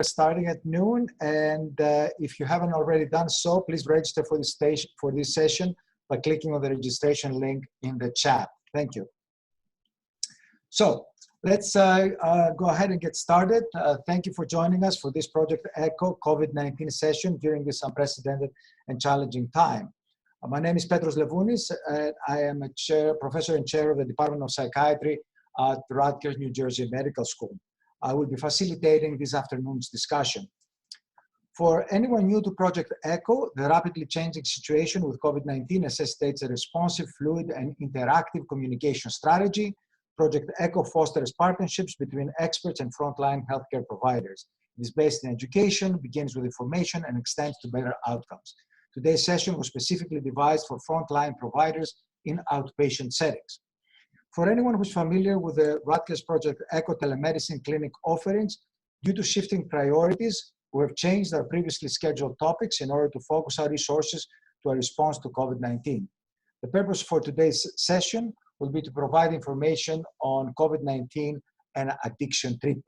Starting at noon, and if you haven't already done so, please register for this session by clicking on the registration link in the chat. Thank you. So let's go ahead and get started. Thank you for joining us for this Project ECHO COVID-19 session during this unprecedented and challenging time. My name is Petros Levounis, and I am a professor and chair of the Department of Psychiatry at Rutgers, New Jersey Medical School. I will be facilitating this afternoon's discussion. For anyone new to Project ECHO, the rapidly changing situation with COVID-19 necessitates a responsive, fluid, and interactive communication strategy. Project ECHO fosters partnerships between experts and frontline healthcare providers. It is based in education, begins with information, and extends to better outcomes. Today's session was specifically devised for frontline providers in outpatient settings. For anyone who's familiar with the Rutgers Project ECHO telemedicine clinic offerings, due to shifting priorities, we have changed our previously scheduled topics in order to focus our resources to our response to COVID-19. The purpose for today's session will be to provide information on COVID-19 and addiction treatment.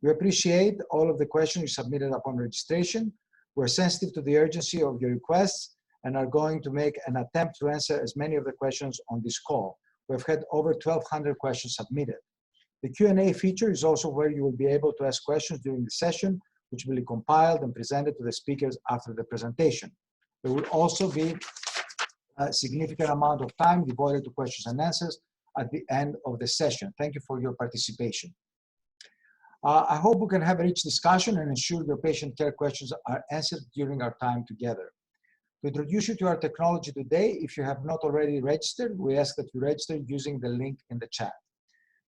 We appreciate all of the questions you submitted upon registration. We're sensitive to the urgency of your requests and are going to make an attempt to answer as many of the questions on this call. We've had over 1,200 questions submitted. The Q&A feature is also where you will be able to ask questions during the session, which will be compiled and presented to the speakers after the presentation. There will also be a significant amount of time devoted to questions and answers at the end of the session. Thank you for your participation. I hope we can have a rich discussion and ensure your patient care questions are answered during our time together. To introduce you to our technology today, if you have not already registered, we ask that you register using the link in the chat.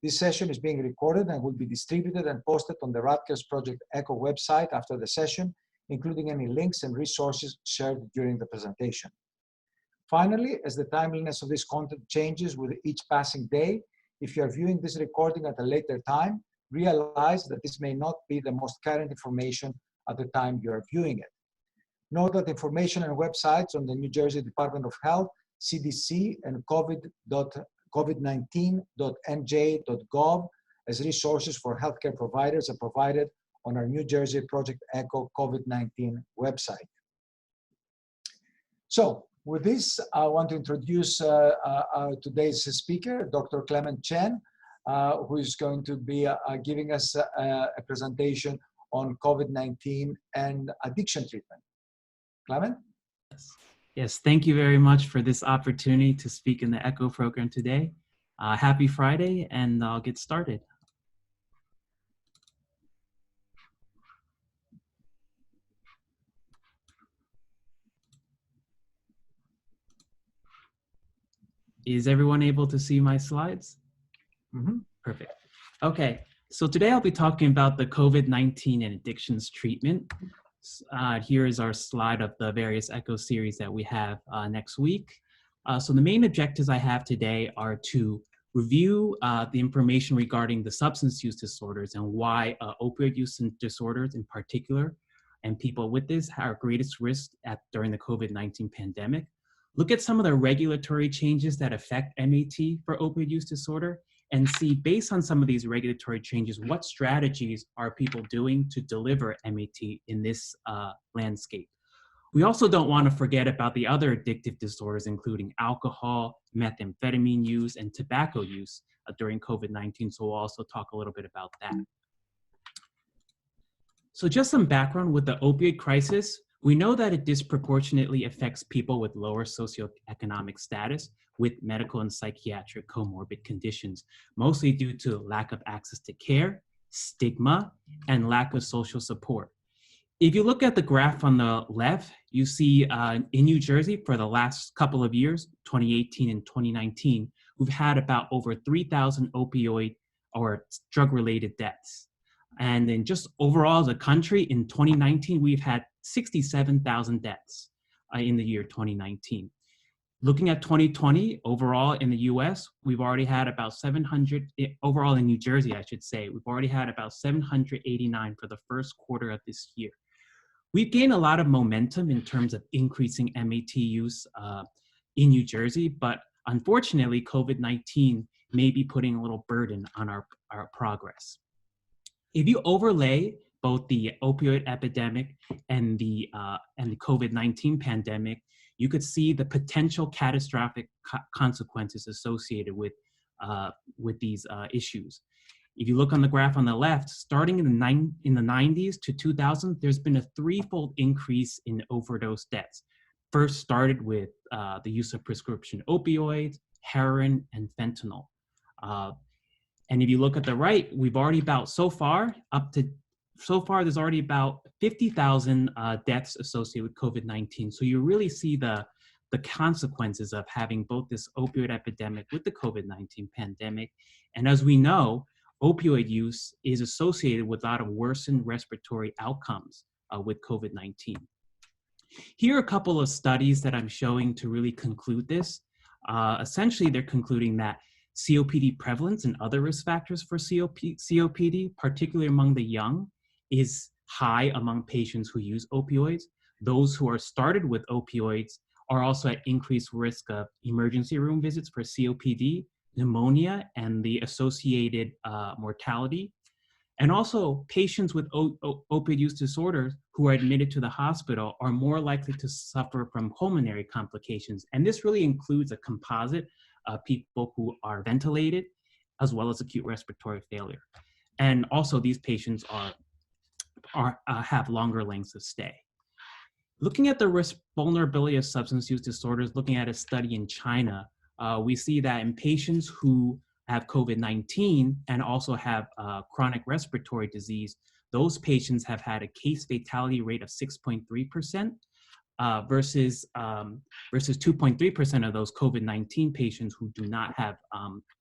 This session is being recorded and will be distributed and posted on the Rutgers Project ECHO website after the session, including any links and resources shared during the presentation. Finally, as the timeliness of this content changes with each passing day, if you are viewing this recording at a later time, realize that this may not be the most current information at the time you are viewing it. Note that information and websites on the New Jersey Department of Health, CDC, and covid19.nj.gov as resources for healthcare providers are provided on our New Jersey Project ECHO COVID-19 website. So with this, I want to introduce today's speaker, Dr. Clement Chen, who is going to be giving us a presentation on COVID-19 and addiction treatment. Clement? Yes, thank you very much for this opportunity to speak in the ECHO program today. Happy Friday, and I'll get started. Is everyone able to see my slides? Mm-hmm. Perfect. Okay, so today I'll be talking about the COVID-19 and addictions treatment. Here is our slide of the various ECHO series that we have next week. So the main objectives I have today are to review the information regarding the substance use disorders and why opioid use disorders in particular and people with this are greatest risk during the COVID-19 pandemic. Look at some of the regulatory changes that affect MAT for opioid use disorder and see, based on some of these regulatory changes, what strategies are people doing to deliver MAT in this landscape. We also don't want to forget about the other addictive disorders, including alcohol, methamphetamine use, and tobacco use during COVID-19, so we'll also talk a little bit about that. So just some background with the opioid crisis. We know that it disproportionately affects people with lower socioeconomic status with medical and psychiatric comorbid conditions, mostly due to lack of access to care, stigma, and lack of social support. If you look at the graph on the left, you see in New Jersey for the last couple of years, 2018 and 2019, we've had about over 3,000 opioid or drug-related deaths. And then just overall as a country in 2019, we've had 67,000 deaths in the year 2019. Looking at 2020, overall in the US, we've already had about 700, overall in New Jersey, I should say, we've already had about 789 for the first quarter of this year. We've gained a lot of momentum in terms of increasing MAT use in New Jersey, but unfortunately, COVID-19 may be putting a little burden on our progress. If you overlay both the opioid epidemic and the COVID-19 pandemic, you could see the potential catastrophic consequences associated with these issues. If you look on the graph on the left, starting in the 90s to 2000, there's been a threefold increase in overdose deaths. First started with the use of prescription opioids, heroin, and fentanyl. And if you look at the right, we've already so far, there's already about 50,000 deaths associated with COVID-19. So you really see the consequences of having both this opioid epidemic with the COVID-19 pandemic. And as we know, opioid use is associated with a lot of worsened respiratory outcomes with COVID-19. Here are a couple of studies that I'm showing to really conclude this. Essentially, they're concluding that COPD prevalence and other risk factors for COPD, particularly among the young, is high among patients who use opioids. Those who are started with opioids are also at increased risk of emergency room visits for COPD, pneumonia, and the associated mortality. And also, patients with opioid use disorders who are admitted to the hospital are more likely to suffer from pulmonary complications. And this really includes a composite of people who are ventilated, as well as acute respiratory failure. And also, these patients have longer lengths of stay. Looking at the risk vulnerability of substance use disorders, looking at a study in China, we see that in patients who have COVID-19 and also have chronic respiratory disease, those patients have had a case fatality rate of 6.3% versus 2.3% of those COVID-19 patients who do not have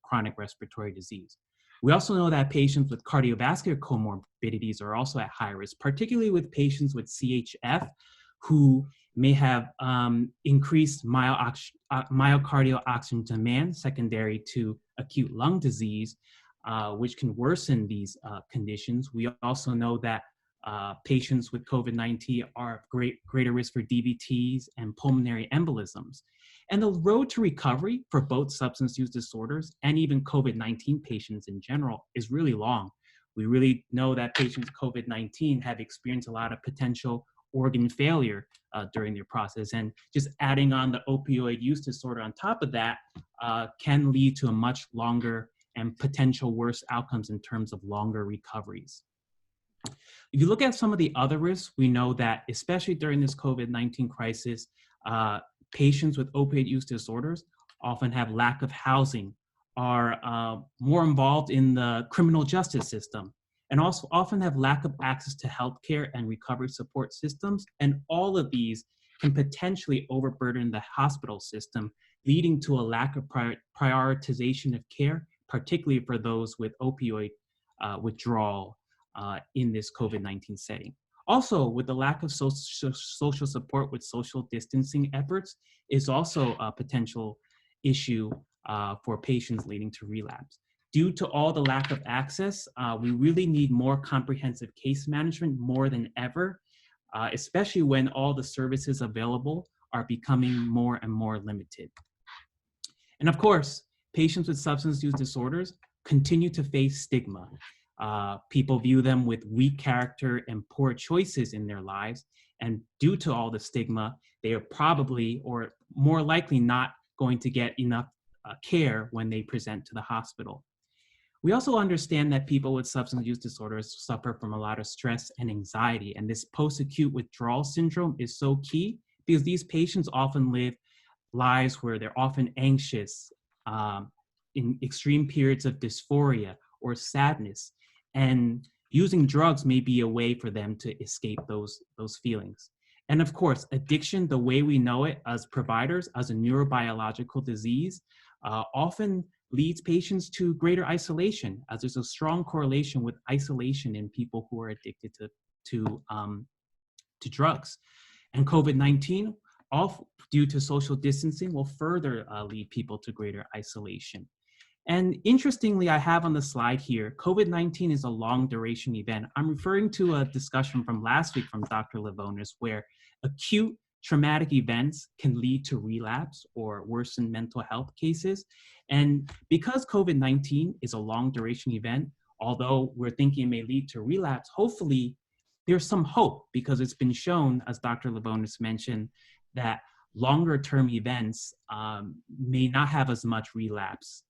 chronic respiratory disease. We also know that patients with cardiovascular comorbidities are also at high risk, particularly with patients with CHF who may have increased myocardial oxygen demand secondary to acute lung disease, which can worsen these conditions. We also know that patients with COVID-19 are greater risk for DVTs and pulmonary embolisms. And the road to recovery for both substance use disorders and even COVID-19 patients in general is really long. We really know that patients with COVID-19 have experienced a lot of potential organ failure during their process. And just adding on the opioid use disorder on top of that can lead to a much longer and potential worse outcomes in terms of longer recoveries. If you look at some of the other risks, we know that especially during this COVID-19 crisis, patients with opioid use disorders often have lack of housing, are more involved in the criminal justice system, and also often have lack of access to healthcare and recovery support systems. And all of these can potentially overburden the hospital system, leading to a lack of prioritization of care, particularly for those with opioid withdrawal in this COVID-19 setting. Also, with the lack of social support with social distancing efforts is also a potential issue for patients leading to relapse. Due to all the lack of access, we really need more comprehensive case management more than ever, especially when all the services available are becoming more and more limited. And of course, patients with substance use disorders continue to face stigma. People view them with weak character and poor choices in their lives. And due to all the stigma, they are probably or more likely not going to get enough care when they present to the hospital. We also understand that people with substance use disorders suffer from a lot of stress and anxiety, and this post-acute withdrawal syndrome is so key because these patients often live lives where they're often anxious, in extreme periods of dysphoria or sadness, and using drugs may be a way for them to escape those feelings. And of course, addiction, the way we know it as providers, as a neurobiological disease, often leads patients to greater isolation, as there's a strong correlation with isolation in people who are addicted to drugs. And COVID-19, due to social distancing, will further lead people to greater isolation. And interestingly, I have on the slide here, COVID-19 is a long duration event. I'm referring to a discussion from last week from Dr. Livonis, where acute traumatic events can lead to relapse or worsen mental health cases. And because COVID-19 is a long duration event, although we're thinking it may lead to relapse, hopefully there's some hope because it's been shown, as Dr. Lebonis mentioned, that longer term events may not have as much relapse,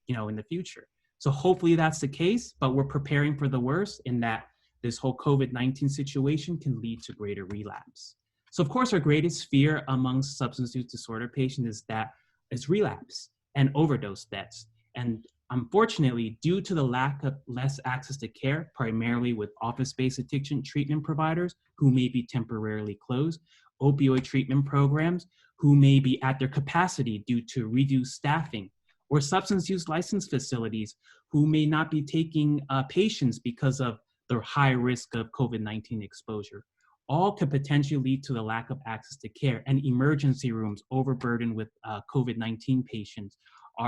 in the future. So hopefully that's the case, but we're preparing for the worst in that this whole COVID-19 situation can lead to greater relapse. So of course, our greatest fear amongst substance use disorder patients is relapse and overdose deaths. And unfortunately, due to the lack of less access to care, primarily with office-based addiction treatment providers who may be temporarily closed, opioid treatment programs who may be at their capacity due to reduced staffing, or substance use license facilities who may not be taking patients because of the high risk of COVID-19 exposure. All could potentially lead to the lack of access to care, and emergency rooms overburdened with COVID-19 patients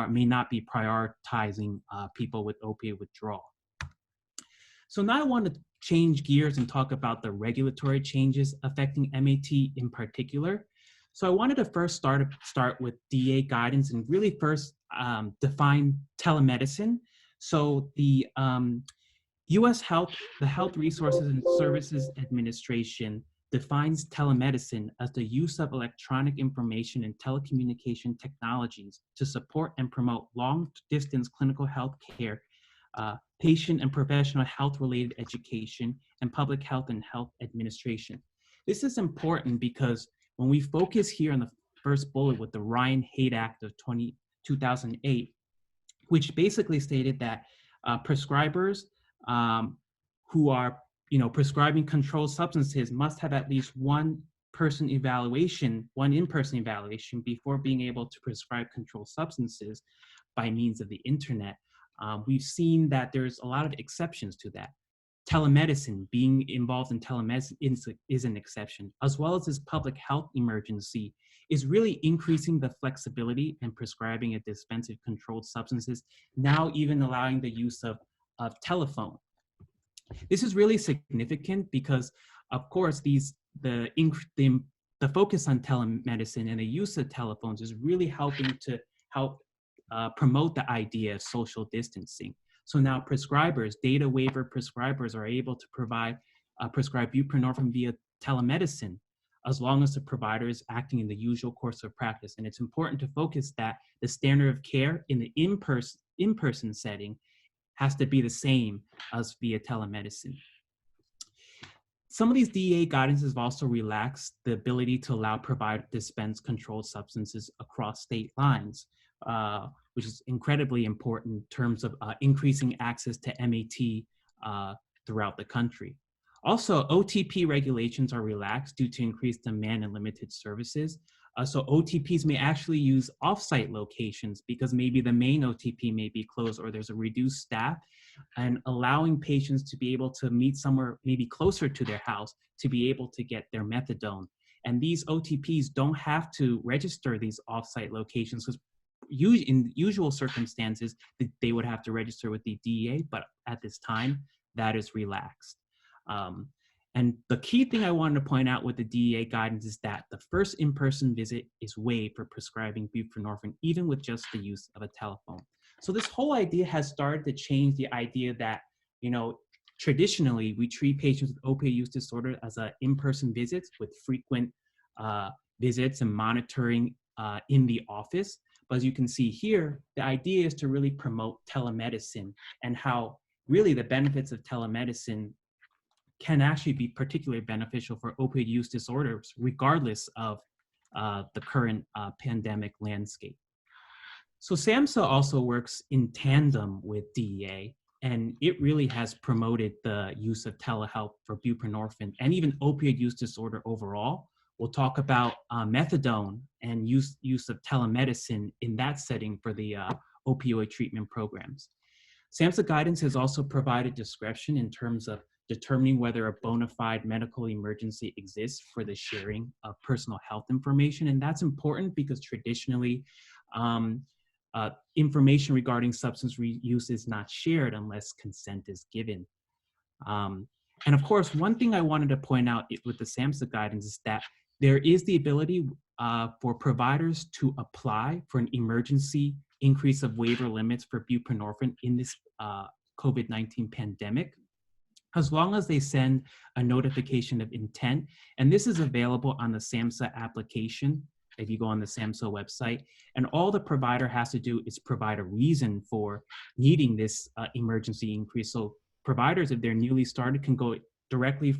may not be prioritizing people with opioid withdrawal. So now I want to change gears and talk about the regulatory changes affecting MAT in particular. So I wanted to first start with DEA guidance and really first define telemedicine. So the the Health Resources and Services Administration defines telemedicine as the use of electronic information and telecommunication technologies to support and promote long-distance clinical health care, patient and professional health-related education, and public health and health administration. This is important because when we focus here on the first bullet with the Ryan-Haight Act of 2008, which basically stated that prescribers who are prescribing controlled substances must have at least one in-person evaluation before being able to prescribe controlled substances by means of the internet. We've seen that there's a lot of exceptions to that. Telemedicine, being involved in telemedicine is an exception, as well as this public health emergency is really increasing the flexibility in prescribing and dispensing controlled substances, now even allowing the use of telephone. This is really significant because, of course, the focus on telemedicine and the use of telephones is really helping to promote the idea of social distancing. So now prescribers, data waiver prescribers, are able to prescribe buprenorphine via telemedicine, as long as the provider is acting in the usual course of practice. And it's important to focus that the standard of care in the in-person setting has to be the same as via telemedicine. Some of these DEA guidance have also relaxed the ability to allow providers to dispense controlled substances across state lines, which is incredibly important in terms of increasing access to MAT throughout the country. Also, OTP regulations are relaxed due to increased demand and limited services. So OTPs may actually use offsite locations because maybe the main OTP may be closed or there's a reduced staff, and allowing patients to be able to meet somewhere maybe closer to their house to be able to get their methadone. And these OTPs don't have to register these offsite locations because in usual circumstances, they would have to register with the DEA, but at this time, that is relaxed. And the key thing I wanted to point out with the DEA guidance is that the first in-person visit is waived for prescribing buprenorphine, even with just the use of a telephone. So this whole idea has started to change the idea that, traditionally we treat patients with opioid use disorder as in-person visits with frequent visits and monitoring in the office. But as you can see here, the idea is to really promote telemedicine and how really the benefits of telemedicine can actually be particularly beneficial for opioid use disorders, regardless of the current pandemic landscape. So SAMHSA also works in tandem with DEA, and it really has promoted the use of telehealth for buprenorphine and even opioid use disorder overall. We'll talk about methadone and use of telemedicine in that setting for the opioid treatment programs. SAMHSA guidance has also provided discretion in terms of determining whether a bona fide medical emergency exists for the sharing of personal health information. And that's important because traditionally, information regarding substance use is not shared unless consent is given. And of course, one thing I wanted to point out with the SAMHSA guidance is that there is the ability for providers to apply for an emergency increase of waiver limits for buprenorphine in this COVID-19 pandemic. as long as they send a notification of intent. And this is available on the SAMHSA application if you go on the SAMHSA website. And all the provider has to do is provide a reason for needing this emergency increase. So providers, if they're newly started, can go directly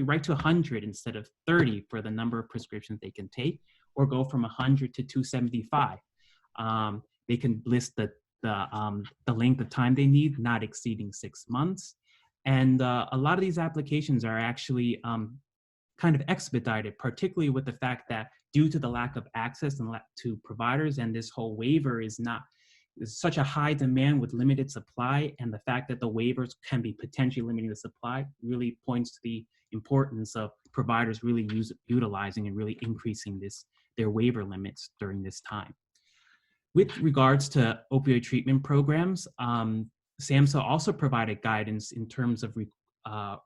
right to 100 instead of 30 for the number of prescriptions they can take, or go from 100 to 275. They can list the length of time they need, not exceeding 6 months. And a lot of these applications are actually kind of expedited, particularly with the fact that due to the lack of access to providers, and this whole waiver is such a high demand with limited supply, and the fact that the waivers can be potentially limiting the supply really points to the importance of providers really utilizing and really increasing their waiver limits during this time. With regards to opioid treatment programs, SAMHSA also provided guidance in terms of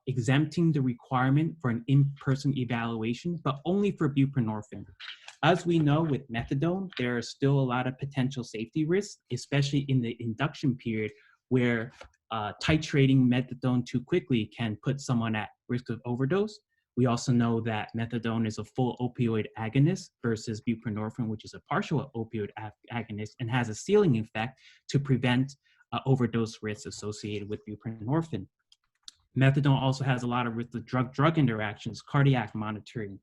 exempting the requirement for an in-person evaluation, but only for buprenorphine. As we know with methadone, there are still a lot of potential safety risks, especially in the induction period, where titrating methadone too quickly can put someone at risk of overdose. We also know that methadone is a full opioid agonist versus buprenorphine, which is a partial opioid agonist and has a ceiling effect to prevent overdose risks associated with buprenorphine. Methadone also has a lot of risk of drug-drug interactions, cardiac monitoring.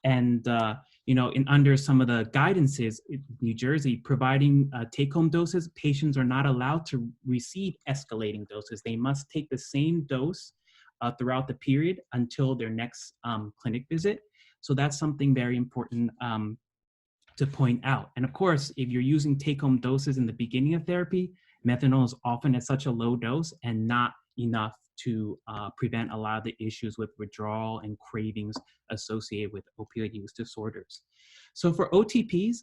And, under some of the guidances in New Jersey, providing take-home doses, patients are not allowed to receive escalating doses. They must take the same dose throughout the period until their next clinic visit. So that's something very important to point out. And of course, if you're using take-home doses in the beginning of therapy, methadone is often at such a low dose and not enough to prevent a lot of the issues with withdrawal and cravings associated with opioid use disorders. So for OTPs,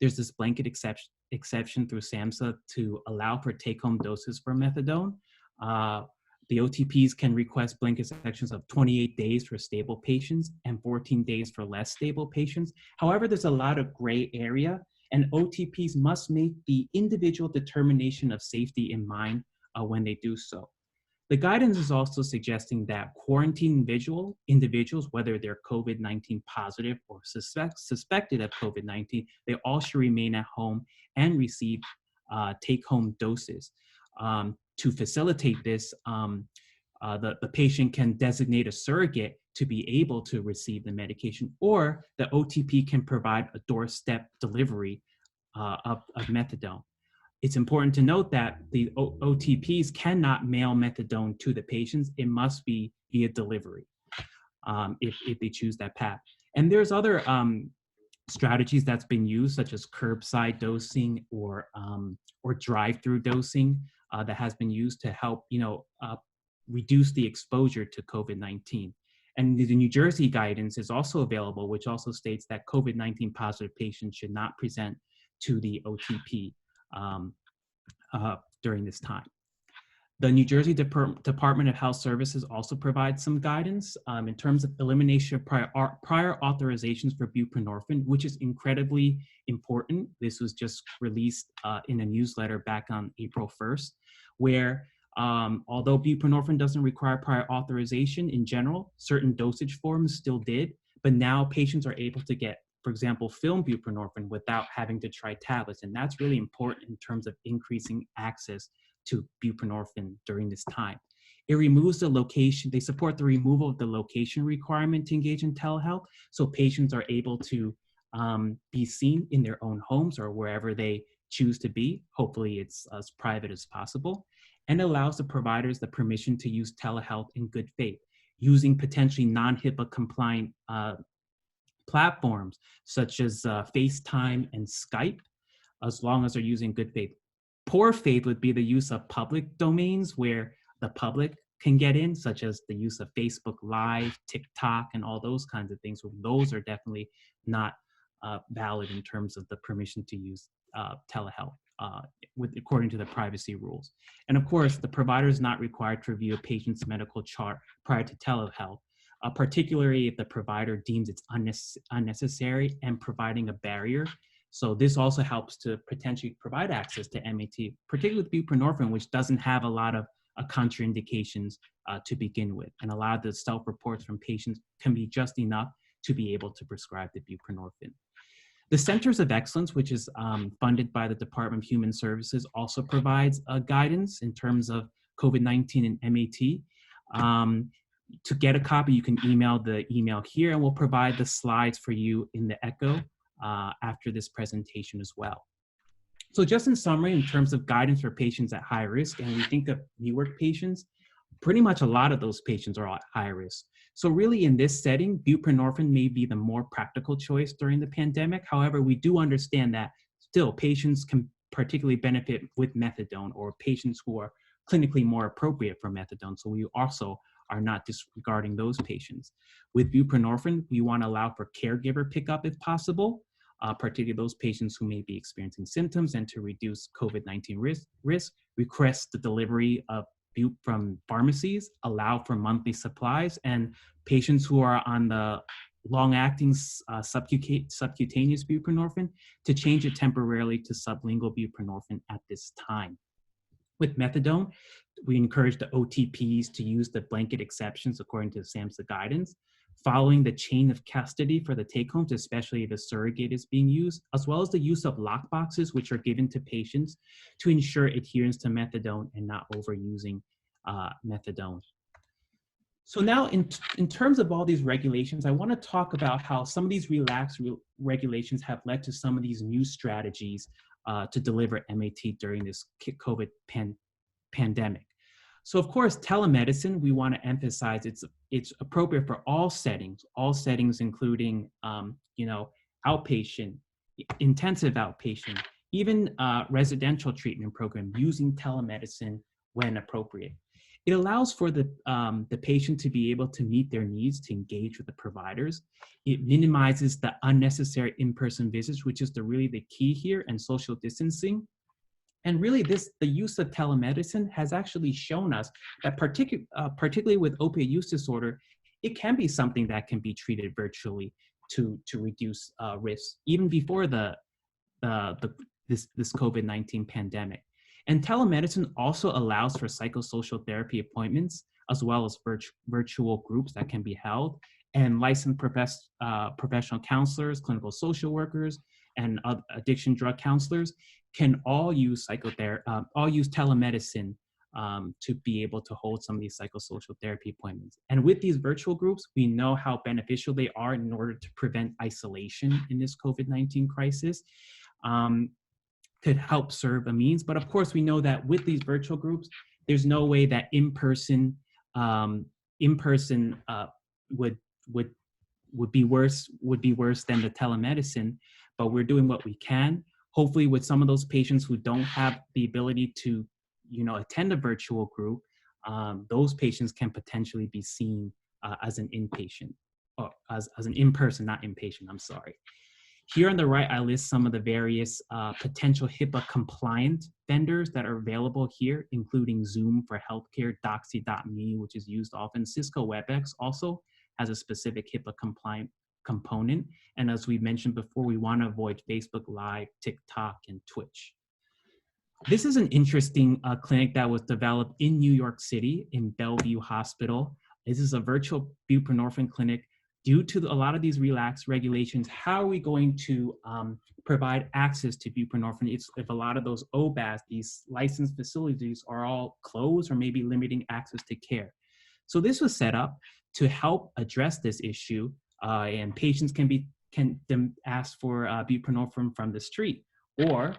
there's this blanket exception through SAMHSA to allow for take-home doses for methadone. The OTPs can request blanket sections of 28 days for stable patients and 14 days for less stable patients. However, there's a lot of gray area, and OTPs must make the individual determination of safety in mind when they do so. The guidance is also suggesting that quarantined individuals, whether they're COVID-19 positive or suspected of COVID-19, they all should remain at home and receive take-home doses. To facilitate this, the patient can designate a surrogate to be able to receive the medication, or the OTP can provide a doorstep delivery of methadone. It's important to note that the OTPs cannot mail methadone to the patients. It must be via delivery if they choose that path. And there's other strategies that's been used, such as curbside dosing or drive-through dosing that has been used to help reduce the exposure to COVID-19. And the New Jersey guidance is also available, which also states that COVID-19 positive patients should not present to the OTP during this time. The New Jersey Department of Health Services also provides some guidance in terms of elimination of prior authorizations for buprenorphine, which is incredibly important. This was just released in a newsletter back on April 1st, where although buprenorphine doesn't require prior authorization in general, certain dosage forms still did, but now patients are able to get, for example, film buprenorphine without having to try tablets. And that's really important in terms of increasing access to buprenorphine during this time. It removes the location. They support the removal of the location requirement to engage in telehealth, so patients are able to be seen in their own homes or wherever they choose to be. Hopefully it's as private as possible, and allows the providers the permission to use telehealth in good faith, using potentially non-HIPAA compliant platforms such as FaceTime and Skype, as long as they're using good faith. Poor faith would be the use of public domains where the public can get in, such as the use of Facebook Live, TikTok, and all those kinds of things. Those are definitely not valid in terms of the permission to use telehealth according to the privacy rules. And of course, the provider is not required to review a patient's medical chart prior to telehealth, particularly if the provider deems it's unnecessary and providing a barrier. So this also helps to potentially provide access to MAT, particularly with buprenorphine, which doesn't have a lot of contraindications to begin with. And a lot of the self-reports from patients can be just enough to be able to prescribe the buprenorphine. The Centers of Excellence, which is funded by the Department of Human Services, also provides guidance in terms of COVID-19 and MAT. To get a copy, you can email the email here, and we'll provide the slides for you in the echo after this presentation as well. So just in summary, in terms of guidance for patients at high risk, and we think of Newark patients, pretty much a lot of those patients are at high risk. So really in this setting, buprenorphine may be the more practical choice during the pandemic. However, we do understand that still patients can particularly benefit with methadone, or patients who are clinically more appropriate for methadone. So we also are not disregarding those patients. With buprenorphine, we want to allow for caregiver pickup if possible, particularly those patients who may be experiencing symptoms, and to reduce COVID-19 risk, request the delivery of bupe from pharmacies, allow for monthly supplies, and patients who are on the long-acting subcutaneous buprenorphine to change it temporarily to sublingual buprenorphine at this time. With methadone, we encourage the OTPs to use the blanket exceptions according to SAMHSA guidance, following the chain of custody for the take-homes, especially if a surrogate is being used, as well as the use of lockboxes, which are given to patients to ensure adherence to methadone and not overusing methadone. So now in terms of all these regulations, I want to talk about how some of these relaxed regulations have led to some of these new strategies to deliver MAT during this COVID pandemic. So of course, telemedicine, we want to emphasize it's appropriate for all settings including, outpatient, intensive outpatient, even residential treatment program using telemedicine when appropriate. It allows for the patient to be able to meet their needs, to engage with the providers. It minimizes the unnecessary in-person visits, which is really the key here, and social distancing. And really the use of telemedicine has actually shown us that particularly with opiate use disorder, it can be something that can be treated virtually to reduce risk, even before this COVID-19 pandemic. And telemedicine also allows for psychosocial therapy appointments, as well as virtual groups that can be held, and licensed professional counselors, clinical social workers, and addiction drug counselors can all use telemedicine to be able to hold some of these psychosocial therapy appointments. And with these virtual groups, we know how beneficial they are in order to prevent isolation in this COVID-19 crisis. Could help serve a means, but of course we know that with these virtual groups, there's no way that in-person would be worse than the telemedicine. But we're doing what we can. Hopefully, with some of those patients who don't have the ability to, attend a virtual group, those patients can potentially be seen as an inpatient, or as an in-person, not inpatient. I'm sorry. Here on the right, I list some of the various potential HIPAA-compliant vendors that are available here, including Zoom for healthcare, Doxy.me, which is used often. Cisco WebEx also has a specific HIPAA-compliant component. And as we mentioned before, we want to avoid Facebook Live, TikTok, and Twitch. This is an interesting clinic that was developed in New York City in Bellevue Hospital. This is a virtual buprenorphine clinic. Due to a lot of these relaxed regulations, how are we going to provide access to buprenorphine if a lot of those OBAS, these licensed facilities, are all closed or maybe limiting access to care? So this was set up to help address this issue, and patients can ask for buprenorphine from the street. Or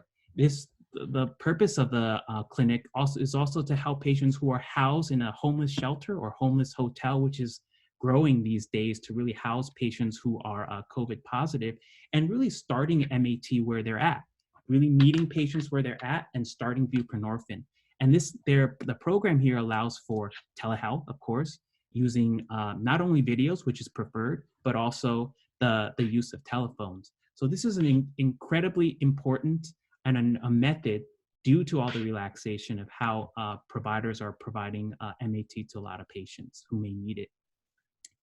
the purpose of the clinic is also to help patients who are housed in a homeless shelter or homeless hotel, which is growing these days, to really house patients who are COVID positive, and really starting MAT where they're at, really meeting patients where they're at and starting buprenorphine. And the program here allows for telehealth, of course, using not only videos, which is preferred, but also the use of telephones. So this is an incredibly important and a method, due to all the relaxation, of how providers are providing MAT to a lot of patients who may need it.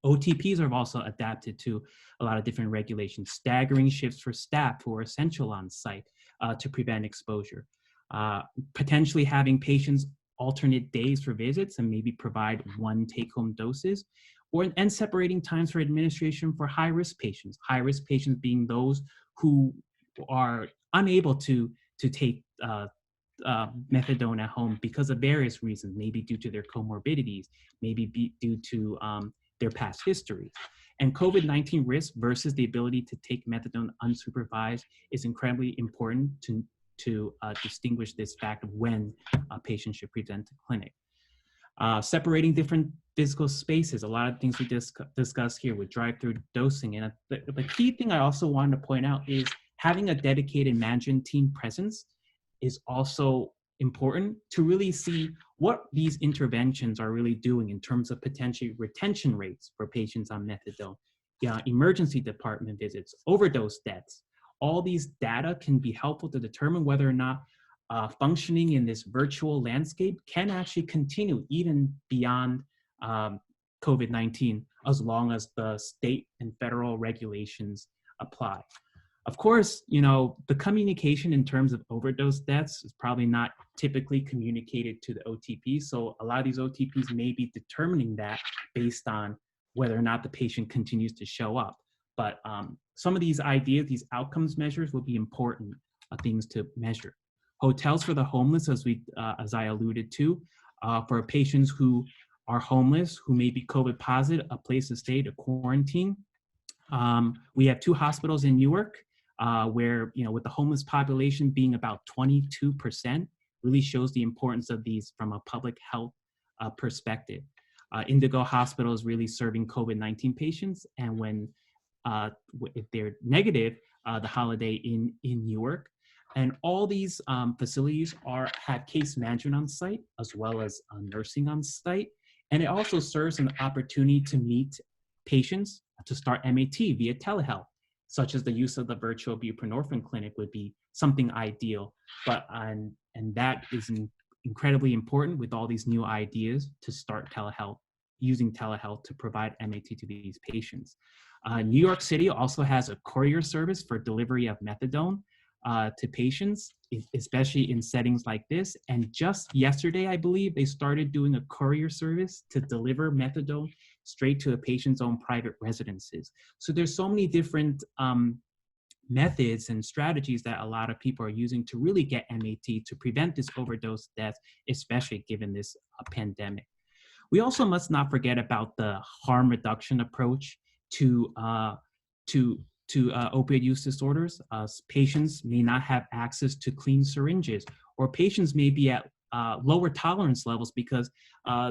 OTPs are also adapted to a lot of different regulations, staggering shifts for staff who are essential on site to prevent exposure. Potentially having patients alternate days for visits and maybe provide one take-home doses, and separating times for administration for high-risk patients. High-risk patients being those who are unable to take methadone at home because of various reasons, maybe due to their comorbidities, maybe due to their past history. And COVID-19 risk versus the ability to take methadone unsupervised is incredibly important to distinguish this fact of when a patient should present to clinic. Separating different physical spaces, a lot of things we discuss here with drive-through dosing. And the key thing I also wanted to point out is having a dedicated management team presence is also important to really see what these interventions are really doing in terms of potentially retention rates for patients on methadone, emergency department visits, overdose deaths. All these data can be helpful to determine whether or not functioning in this virtual landscape can actually continue even beyond COVID-19, as long as the state and federal regulations apply. Of course, the communication in terms of overdose deaths is probably not typically communicated to the OTP. So a lot of these OTPs may be determining that based on whether or not the patient continues to show up. But some of these ideas, these outcomes measures will be important things to measure. Hotels for the homeless, as I alluded to, for patients who are homeless, who may be COVID positive, a place to stay to quarantine. We have 2 hospitals in Newark where, with the homeless population being about 22%, really shows the importance of these from a public health perspective. Indigo Hospital is really serving COVID-19 patients, and when if they're negative, the Holiday Inn in Newark. And all these facilities have case management on site as well as nursing on site. And it also serves an opportunity to meet patients to start MAT via telehealth, such as the use of the virtual buprenorphine clinic would be something ideal. And that is incredibly important with all these new ideas to start telehealth, using telehealth to provide MAT to these patients. New York City also has a courier service for delivery of methadone to patients, especially in settings like this. And just yesterday, I believe, they started doing a courier service to deliver methadone straight to a patient's own private residences. So there's so many different methods and strategies that a lot of people are using to really get MAT to prevent this overdose death, especially given this pandemic. We also must not forget about the harm reduction approach to opioid use disorders. Patients may not have access to clean syringes, or patients may be at lower tolerance levels because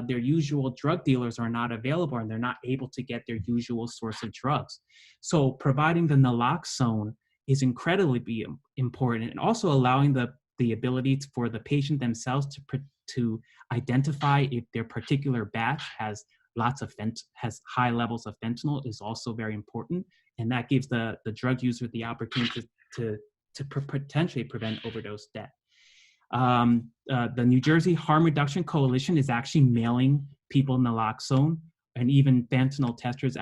their usual drug dealers are not available and they're not able to get their usual source of drugs. So providing the naloxone is incredibly important, and also allowing the ability for the patient themselves to identify if their particular batch has high levels of fentanyl is also very important. And that gives the drug user the opportunity to potentially prevent overdose death. The New Jersey Harm Reduction Coalition is actually mailing people naloxone and even fentanyl testers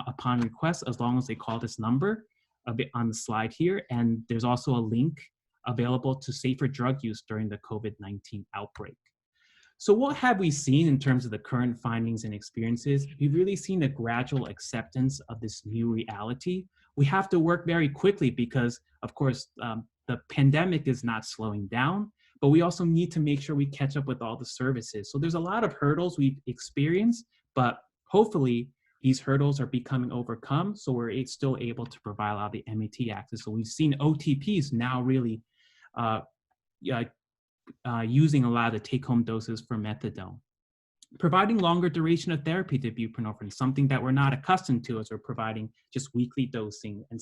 upon request, as long as they call this number a bit on the slide here. And there's also a link available to safer drug use during the COVID-19 outbreak. So what have we seen in terms of the current findings and experiences? We've really seen a gradual acceptance of this new reality. We have to work very quickly because, of course, the pandemic is not slowing down, but we also need to make sure we catch up with all the services. So there's a lot of hurdles we've experienced, but hopefully these hurdles are becoming overcome, so we're still able to provide a lot of the MAT access. So we've seen OTPs now really using a lot of the take-home doses for methadone. Providing longer duration of therapy to buprenorphine, something that we're not accustomed to as we're providing just weekly dosing and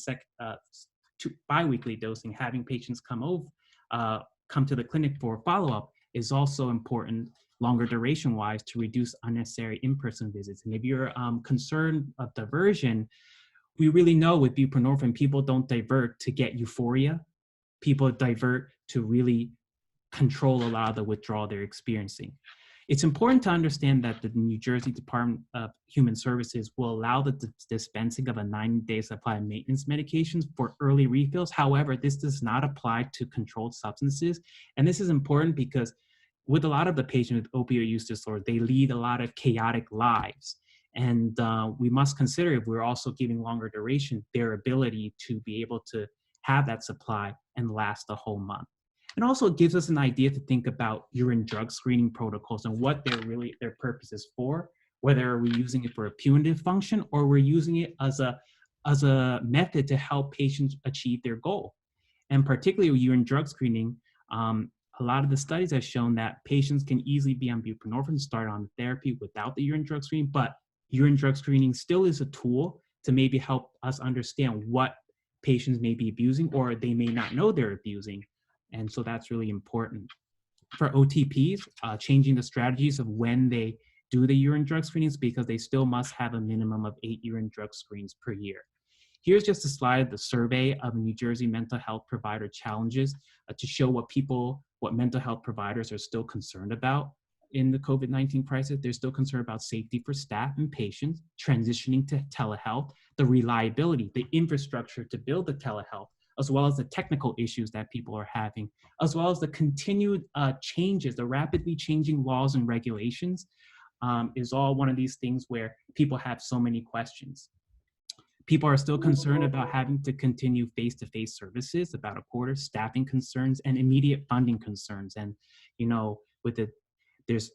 bi-weekly dosing. Having patients come to the clinic for follow-up is also important, longer duration-wise, to reduce unnecessary in-person visits. And if you're concerned of diversion, we really know with buprenorphine, people don't divert to get euphoria. People divert to really control a lot of the withdrawal they're experiencing. It's important to understand that the New Jersey Department of Human Services will allow the dispensing of a 90-day supply of maintenance medications for early refills. However, this does not apply to controlled substances. And this is important because with a lot of the patients with opioid use disorder, they lead a lot of chaotic lives. And we must consider, if we're also giving longer duration, their ability to be able to have that supply and last a whole month. And also it gives us an idea to think about urine drug screening protocols and what their purpose is for, whether we're using it for a punitive function or we're using it as a method to help patients achieve their goal. And particularly with urine drug screening, a lot of the studies have shown that patients can easily be on buprenorphine, start on therapy without the urine drug screening, but urine drug screening still is a tool to maybe help us understand what patients may be abusing or they may not know they're abusing. And so that's really important. For OTPs, changing the strategies of when they do the urine drug screenings, because they still must have a minimum of 8 urine drug screens per year. Here's just a slide of the survey of New Jersey mental health provider challenges to show what mental health providers are still concerned about in the COVID-19 crisis. They're still concerned about safety for staff and patients, transitioning to telehealth, the reliability, the infrastructure to build the telehealth, as well as the technical issues that people are having, as well as the continued changes, the rapidly changing laws and regulations is all one of these things where people have so many questions. People are still concerned about having to continue face-to-face services, about a quarter, staffing concerns, and immediate funding concerns. And, you know, there's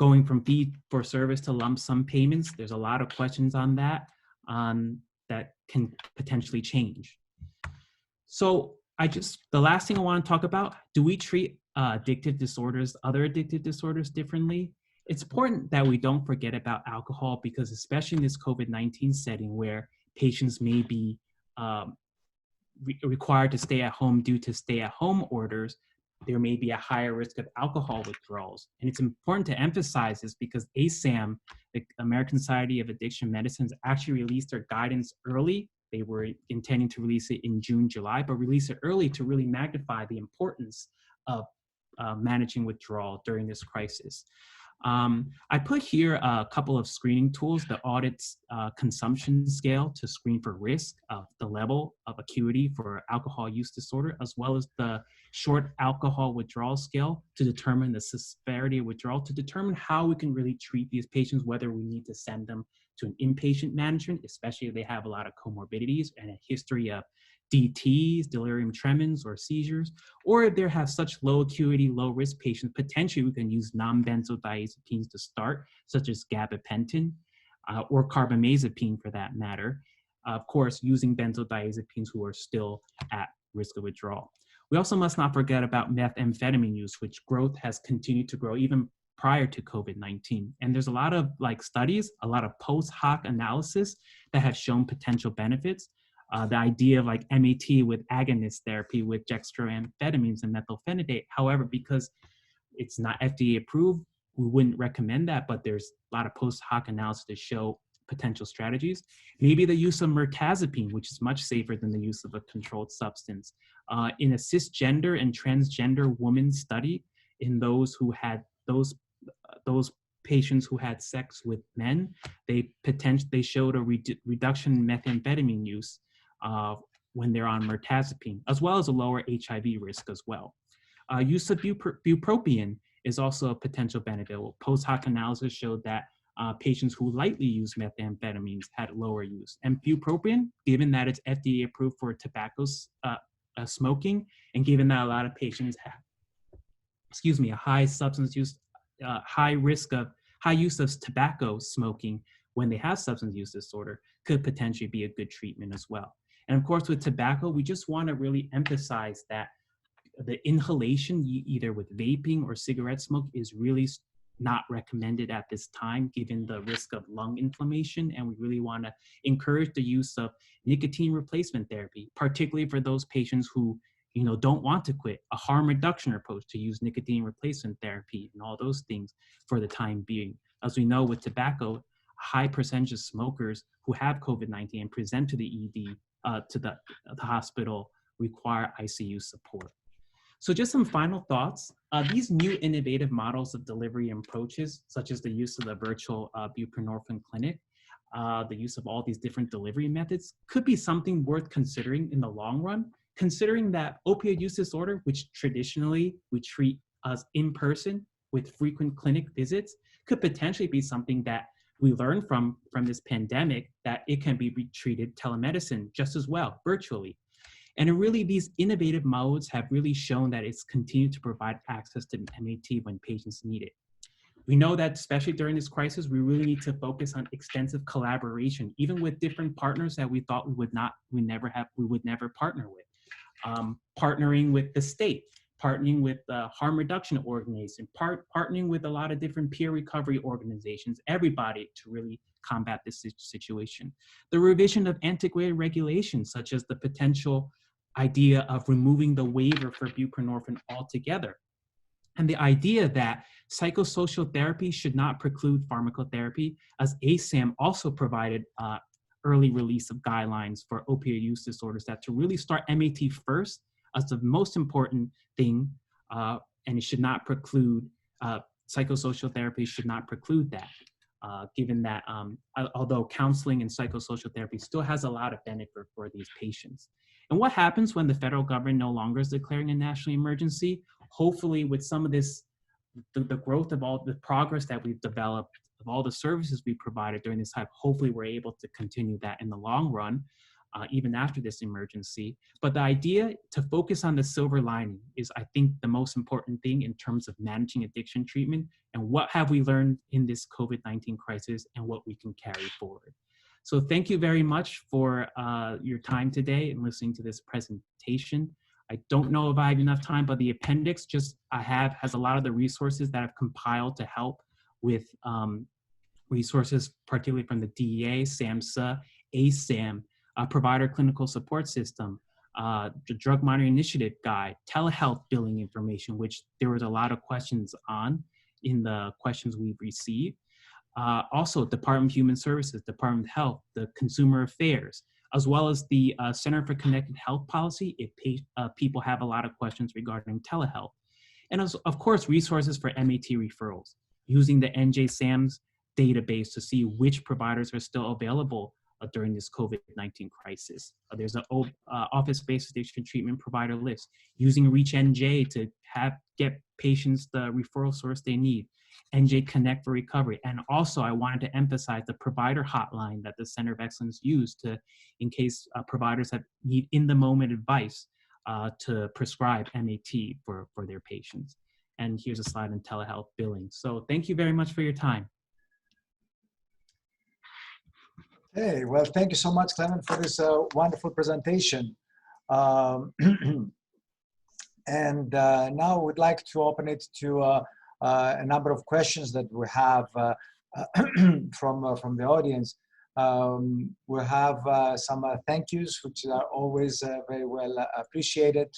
going from fee for service to lump sum payments. There's a lot of questions on that that can potentially change. So the last thing I want to talk about, do we treat other addictive disorders differently? It's important that we don't forget about alcohol, because especially in this COVID-19 setting where patients may be required to stay at home due to stay-at-home orders, there may be a higher risk of alcohol withdrawals. And it's important to emphasize this because ASAM, the American Society of Addiction Medicines, actually released their guidance early. They were intending to release it in June, July, but release it early to really magnify the importance of managing withdrawal during this crisis. I put here a couple of screening tools: the audit's consumption scale to screen for risk of the level of acuity for alcohol use disorder, as well as the short alcohol withdrawal scale to determine the severity of withdrawal, to determine how we can really treat these patients, whether we need to send them to an inpatient management, especially if they have a lot of comorbidities and a history of DTs, delirium tremens, or seizures, or if they have such low acuity, low risk patients, potentially we can use non-benzodiazepines to start, such as gabapentin or carbamazepine for that matter. Of course, using benzodiazepines who are still at risk of withdrawal. We also must not forget about methamphetamine use, which growth has continued to grow even prior to COVID-19. And there's a lot of studies, a lot of post hoc analysis that have shown potential benefits. The idea of MAT with agonist therapy with dextroamphetamines and methylphenidate. However, because it's not FDA approved, we wouldn't recommend that, but there's a lot of post hoc analysis to show potential strategies. Maybe the use of mirtazapine, which is much safer than the use of a controlled substance. In a cisgender and transgender woman study, in those who had those patients who had sex with men, they showed a reduction in methamphetamine use when they're on mirtazapine, as well as a lower HIV risk as well. Use of bupropion is also a potential benefit. Post hoc analysis showed that patients who lightly use methamphetamines had lower use. And bupropion, given that it's FDA approved for tobacco smoking, and given that a lot of patients have, a high substance use, high use of tobacco smoking when they have substance use disorder, could potentially be a good treatment as well. And of course, with tobacco, we just want to really emphasize that the inhalation, either with vaping or cigarette smoke, is really not recommended at this time, given the risk of lung inflammation. And we really want to encourage the use of nicotine replacement therapy, particularly for those patients who don't want to quit, a harm reduction approach to use nicotine replacement therapy and all those things for the time being. As we know with tobacco, a high percentage of smokers who have COVID-19 and present to the ED, to the hospital, require ICU support. So just some final thoughts. These new innovative models of delivery approaches, such as the use of the virtual buprenorphine clinic, the use of all these different delivery methods, could be something worth considering in the long run, considering that opioid use disorder, which traditionally we treat as in person with frequent clinic visits could potentially be something that we learned from this pandemic, that it can be treated telemedicine just as well, virtually. And really, these innovative modes have really shown that it's continued to provide access to MAT when patients need it. We know that especially during this crisis, we really need to focus on extensive collaboration, even with different partners that we thought we would never partner with. Partnering with the state, partnering with harm reduction organizations, partnering with a lot of different peer recovery organizations, everybody to really combat this situation. The revision of antiquated regulations, such as the potential idea of removing the waiver for buprenorphine altogether. And the idea that psychosocial therapy should not preclude pharmacotherapy, as ASAM also provided early release of guidelines for opioid use disorders, that to really start MAT first as the most important thing, and it should not preclude, psychosocial therapy should not preclude that, given that although counseling and psychosocial therapy still has a lot of benefit for these patients. And what happens when the federal government no longer is declaring a national emergency? Hopefully with some of this, the growth of all the progress that we've developed, of all the services we provided during this time, hopefully we're able to continue that in the long run, even after this emergency. But the idea to focus on the silver lining is, I think, the most important thing in terms of managing addiction treatment, and what have we learned in this COVID-19 crisis and what we can carry forward. So thank you very much for your time today and listening to this presentation. I don't know if I have enough time, but the appendix has a lot of the resources that I've compiled to help with resources, particularly from the DEA, SAMHSA, ASAM, Provider Clinical Support System, the Drug Monitoring Initiative Guide, telehealth billing information, which there was a lot of questions on in the questions we've received. Also, Department of Human Services, Department of Health, the Consumer Affairs, as well as the Center for Connected Health Policy if people have a lot of questions regarding telehealth. And of course, resources for MAT referrals, using the NJSAMS database to see which providers are still available during this COVID-19 crisis. There's an office-based addiction treatment provider list, using ReachNJ to get patients the referral source they need, NJ Connect for recovery. And also I wanted to emphasize the provider hotline that the Center of Excellence used in case providers need in-the-moment advice to prescribe MAT for their patients. And here's a slide on telehealth billing. So thank you very much for your time. Hey, well, thank you so much, Clement, for this wonderful presentation. And now we'd like to open it to a number of questions that we have from the audience. We have some thank yous, which are always very well appreciated.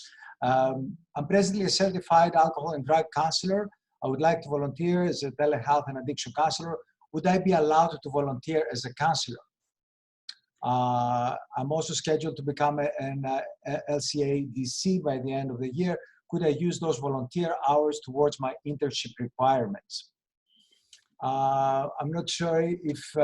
I'm presently a certified alcohol and drug counselor. I would like to volunteer as a telehealth and addiction counselor. Would I be allowed to volunteer as a counselor? I'm also scheduled to become an LCADC by the end of the year. Could I use those volunteer hours towards my internship requirements? I'm not sure if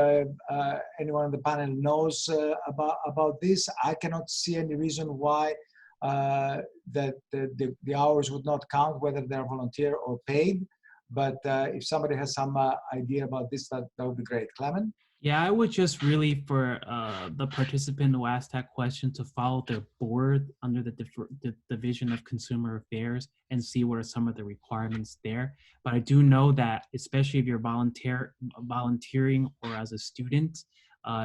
anyone on the panel knows about this. I cannot see any reason why that the hours would not count, whether they're volunteer or paid. But if somebody has some idea about this, that would be great. Clement? Yeah, I would just really, for the participant who asked that question, to follow their board under the Division of Consumer Affairs and see what are some of the requirements there. But I do know that, especially if you're volunteering or as a student,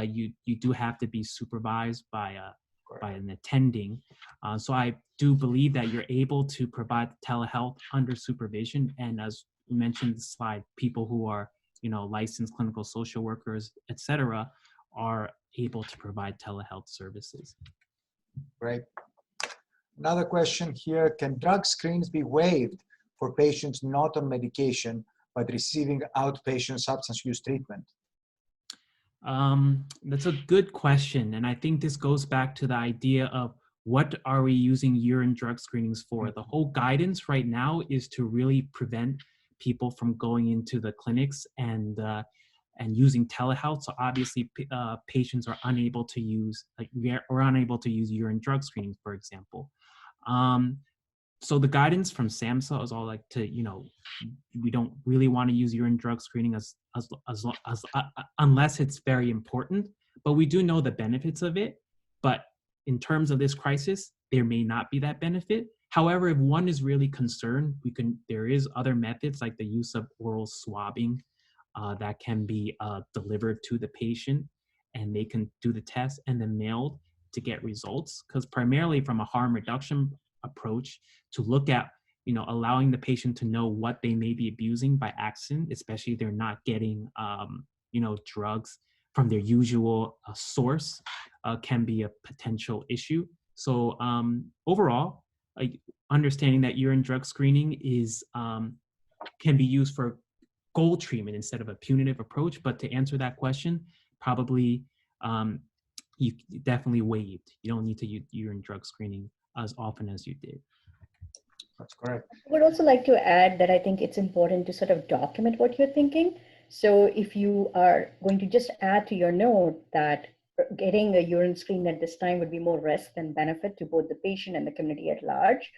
you do have to be supervised by an attending. So I do believe that you're able to provide telehealth under supervision. And as we mentioned in the slide, people who are licensed clinical social workers, et cetera, are able to provide telehealth services. Great. Another question here, can drug screens be waived for patients not on medication but receiving outpatient substance use treatment? That's a good question. And I think this goes back to the idea of what are we using urine drug screenings for? The whole guidance right now is to really prevent people from going into the clinics and using telehealth. So obviously patients are unable to use urine drug screening, for example. so the guidance from SAMHSA is all like to, we don't really want to use urine drug screening unless it's very important, but we do know the benefits of it. But in terms of this crisis, there may not be that benefit. However, if one is really concerned, there is other methods like the use of oral swabbing that can be delivered to the patient, and they can do the test and then mailed to get results. Because primarily from a harm reduction approach, to look at, allowing the patient to know what they may be abusing by accident, especially if they're not getting, drugs from their usual source, can be a potential issue. So overall, understanding that urine drug screening can be used for goal treatment instead of a punitive approach. But to answer that question, probably you definitely waived. You don't need to use urine drug screening as often as you did. That's correct. I would also like to add that I think it's important to sort of document what you're thinking. So if you are going to just add to your note that getting a urine screen at this time would be more risk than benefit to both the patient and the community at large,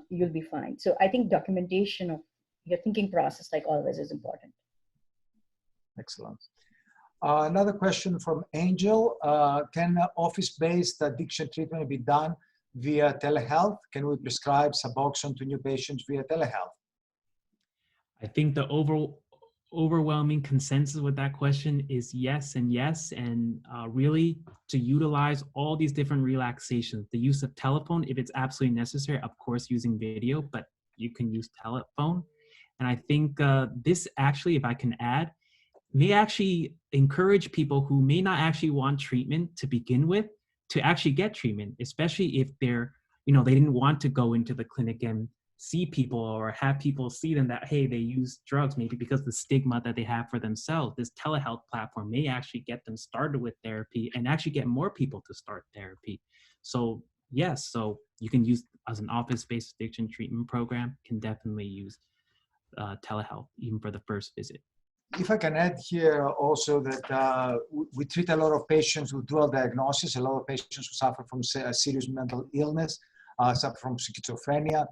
you'll be fine. So I think documentation of your thinking process, like always, is important. Excellent. Another question from Angel. Can office-based addiction treatment be done via telehealth? Can we prescribe Suboxone to new patients via telehealth? I think the overwhelming consensus with that question is yes and yes. And really to utilize all these different relaxations, the use of telephone, if it's absolutely necessary, of course, using video, but you can use telephone. And I think this actually, if I can add, may actually encourage people who may not actually want treatment to begin with to actually get treatment, especially if they're, they didn't want to go into the clinic and see people or have people see them that, hey, they use drugs, maybe because the stigma that they have for themselves. This telehealth platform may actually get them started with therapy and actually get more people to start therapy. So yes, so you can use as an office-based addiction treatment program, can definitely use telehealth even for the first visit. If I can add here also that we treat a lot of patients with dual diagnosis, a lot of patients who suffer from serious mental illness, suffer from schizophrenia,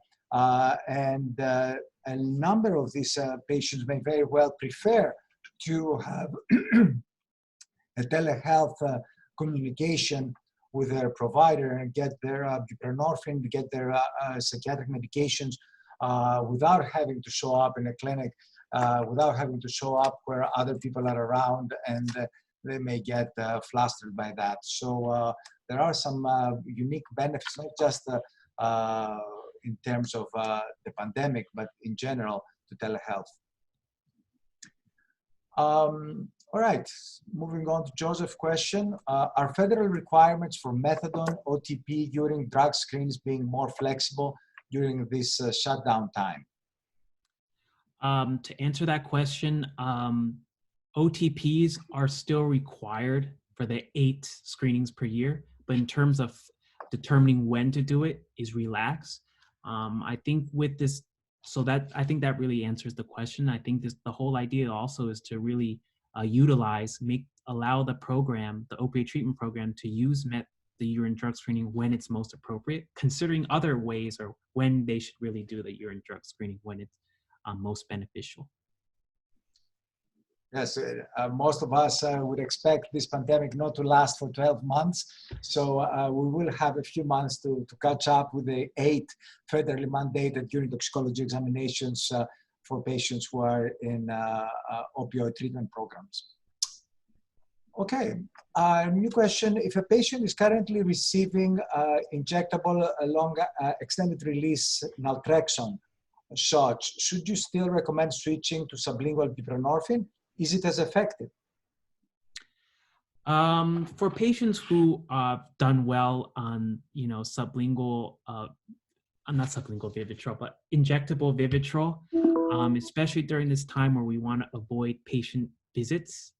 and a number of these patients may very well prefer to have a telehealth communication with their provider and get their buprenorphine, get their psychiatric medications without having to show up in a clinic, without having to show up where other people are around, and they may get flustered by that. So there are some unique benefits, not just in terms of the pandemic, but in general to telehealth. All right, moving on to Joseph's question. Are federal requirements for methadone, OTP during drug screens being more flexible during this shutdown time? To answer that question, OTPs are still required for the 8 screenings per year, but in terms of determining when to do it is relaxed. I think with this, I think that really answers the question. I think the whole idea also is to really allow the program, the opioid treatment program, to use the urine drug screening when it's most appropriate, considering other ways or when they should really do the urine drug screening when it's most beneficial. Yes, most of us would expect this pandemic not to last for 12 months. So we will have a few months to catch up with the 8 federally mandated urine toxicology examinations for patients who are in opioid treatment programs. Okay, new question. If a patient is currently receiving injectable long extended release naltrexone shots, should you still recommend switching to sublingual buprenorphine? Is it as effective? For patients who done well on, sublingual, not sublingual Vivitrol, but injectable Vivitrol, especially during this time where we want to avoid patient visits.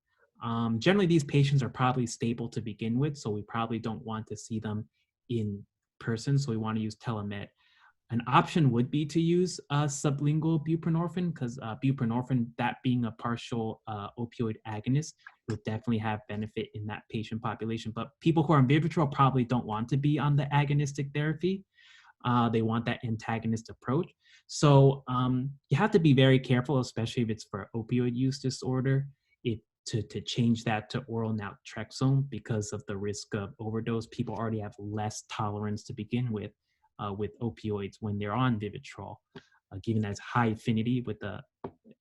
Generally, these patients are probably stable to begin with, so we probably don't want to see them in person, so we want to use telemed. An option would be to use sublingual buprenorphine, because buprenorphine, that being a partial opioid agonist, would definitely have benefit in that patient population. But people who are on Vivitrol probably don't want to be on the agonistic therapy. They want that antagonist approach. So you have to be very careful, especially if it's for opioid use disorder, to change that to oral naltrexone because of the risk of overdose. People already have less tolerance to begin with opioids when they're on Vivitrol, given that it's high affinity with the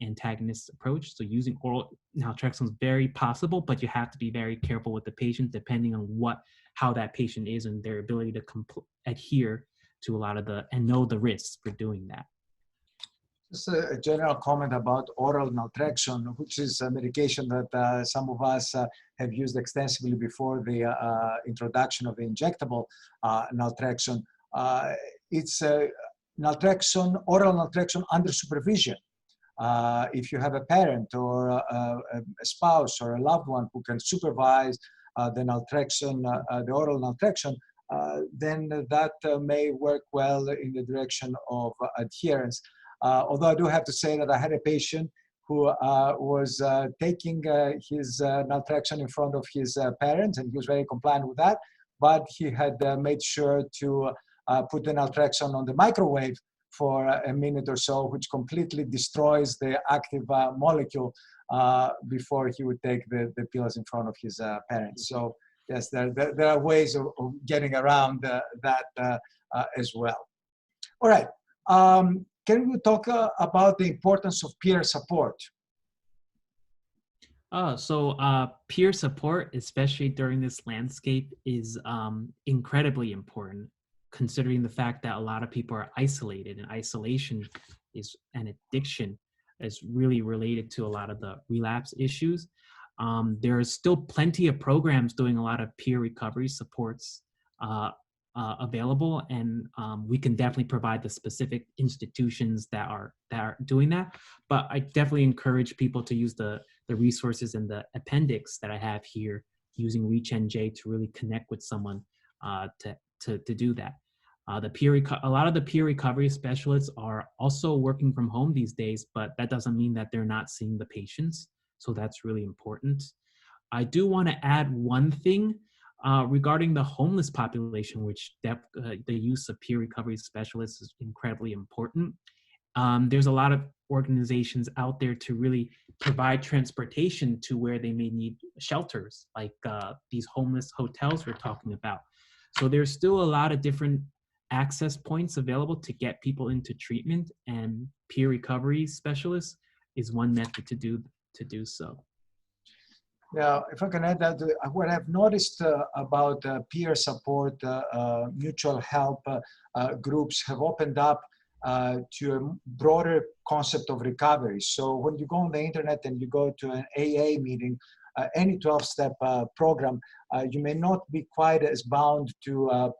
antagonist approach. So using oral naltrexone is very possible, but you have to be very careful with the patient depending on how that patient is and their ability to adhere to a lot of and know the risks for doing that. Just a general comment about oral naltrexone, which is a medication that some of us have used extensively before the introduction of the injectable naltrexone. It's naltrexone, oral naltrexone under supervision. If you have a parent or a spouse or a loved one who can supervise the naltrexone, the oral naltrexone, then that may work well in the direction of adherence. Although I do have to say that I had a patient who was taking his naltrexone in front of his parents, and he was very compliant with that, but he had made sure to put the naltrexone on the microwave for a minute or so, which completely destroys the active molecule before he would take the pills in front of his parents. So yes, there are ways of getting around that as well. All right. Can we talk about the importance of peer support? Peer support, especially during this landscape, is incredibly important, considering the fact that a lot of people are isolated, and isolation is an addiction is really related to a lot of the relapse issues. There are still plenty of programs doing a lot of peer recovery supports available, and we can definitely provide the specific institutions that are doing that. But I definitely encourage people to use the resources in the appendix that I have here, using ReachNJ to really connect with someone to do that. A lot of the peer recovery specialists are also working from home these days, but that doesn't mean that they're not seeing the patients. So that's really important. I do want to add one thing regarding the homeless population, which the use of peer recovery specialists is incredibly important. There's a lot of organizations out there to really provide transportation to where they may need shelters, like these homeless hotels we're talking about. So there's still a lot of different access points available to get people into treatment, and peer recovery specialists is one method to do so. Yeah, if I can add that, what I've noticed about peer support, mutual help groups have opened up to a broader concept of recovery. So when you go on the internet and you go to an AA meeting, any 12-step program, you may not be quite as bound to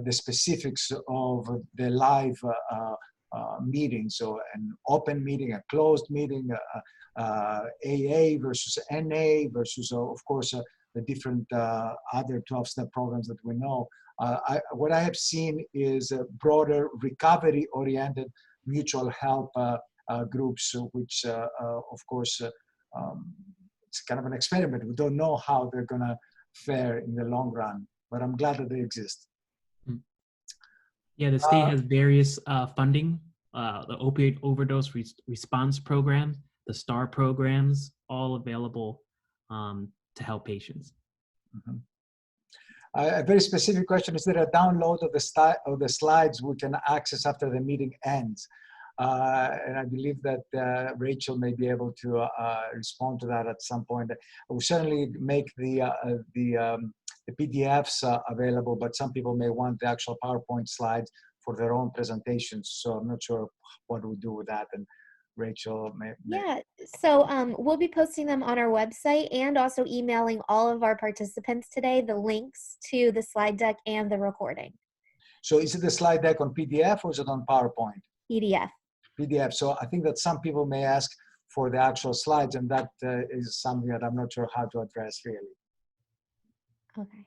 the specifics of the live meeting. So an open meeting, a closed meeting, AA versus NA versus, of course, the different other 12-step programs that we know. What I have seen is broader recovery-oriented mutual help groups, which, of course, it's kind of an experiment. We don't know how they're going to fare in the long run, but I'm glad that they exist. Yeah, the state has various funding, the opioid overdose response program, the STAR programs, all available to help patients. Mm-hmm. A very specific question: is there a download of the slides we can access after the meeting ends? And I believe that Rachel may be able to respond to that at some point. We'll certainly make the PDFs available, but some people may want the actual PowerPoint slides for their own presentations. So I'm not sure what we'll do with that. And Rachel may. Yeah, so we'll be posting them on our website and also emailing all of our participants today the links to the slide deck and the recording. So is it the slide deck on PDF or is it on PowerPoint? PDF. PDF. So I think that some people may ask for the actual slides, and that is something that I'm not sure how to address really. Okay.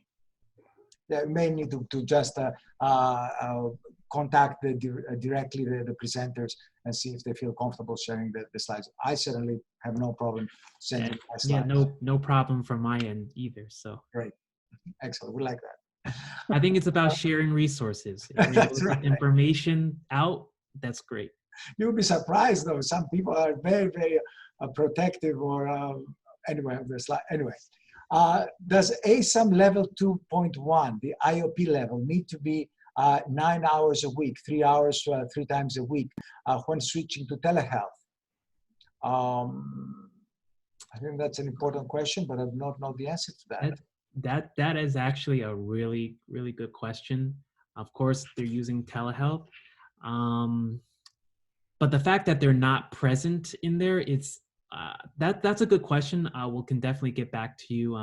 Yeah, you may need to just contact directly the presenters and see if they feel comfortable sharing the slides. I certainly have no problem sending my slides. Yeah, no problem from my end either. So great, excellent. We like that. I think it's about sharing resources. If you're able That's to get right. information out, that's great. You'll be surprised though. Some people are very, very protective or anyway, there's like, anyway. Does ASAM level 2.1, the IOP level, need to be 9 hours a week, 3 hours, 3 times a week when switching to telehealth? I think that's an important question, but I do not know the answer to that. That is actually a really, really good question. Of course, they're using telehealth. But the fact that they're not present in there, it's that's a good question. We can definitely get back to you.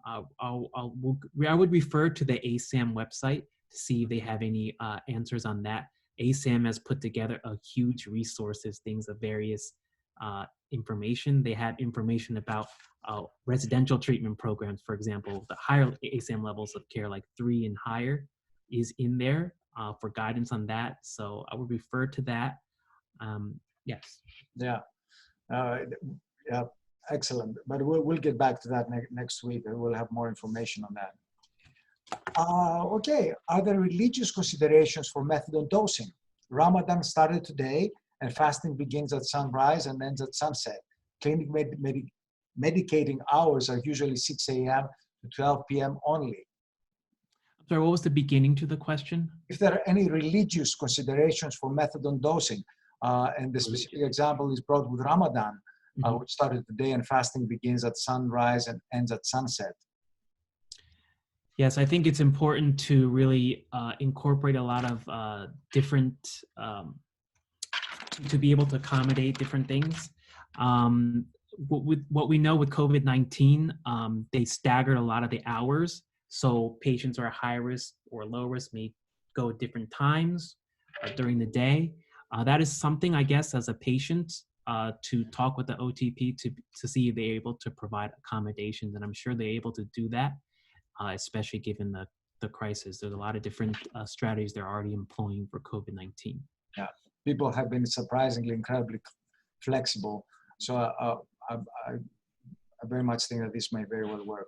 I would refer to the ASAM website to see if they have any answers on that. ASAM has put together a huge resources, things of various information. They have information about residential treatment programs, for example. The higher ASAM levels of care, like 3 and higher, is in there for guidance on that. So I would refer to that. Yes. Yeah. Yeah. Excellent. But we'll get back to that next week. We'll have more information on that. Okay. Are there religious considerations for methadone dosing? Ramadan started today, and fasting begins at sunrise and ends at sunset. Clinic medicating hours are usually 6 a.m. to 12 p.m. only. Sorry, what was the beginning to the question? If there are any religious considerations for methadone dosing, and the specific example is brought with Ramadan, which started today, and fasting begins at sunrise and ends at sunset. Yes, I think it's important to really incorporate a lot of different, to be able to accommodate different things. With what we know with COVID-19, they staggered a lot of the hours. So patients who are high risk or low risk may go at different times during the day. That is something, I guess, as a patient to talk with the OTP to see if they're able to provide accommodations. And I'm sure they're able to do that, especially given the crisis. There's a lot of different strategies they're already employing for COVID-19. Yeah, people have been surprisingly incredibly flexible. So I very much think that this may very well work.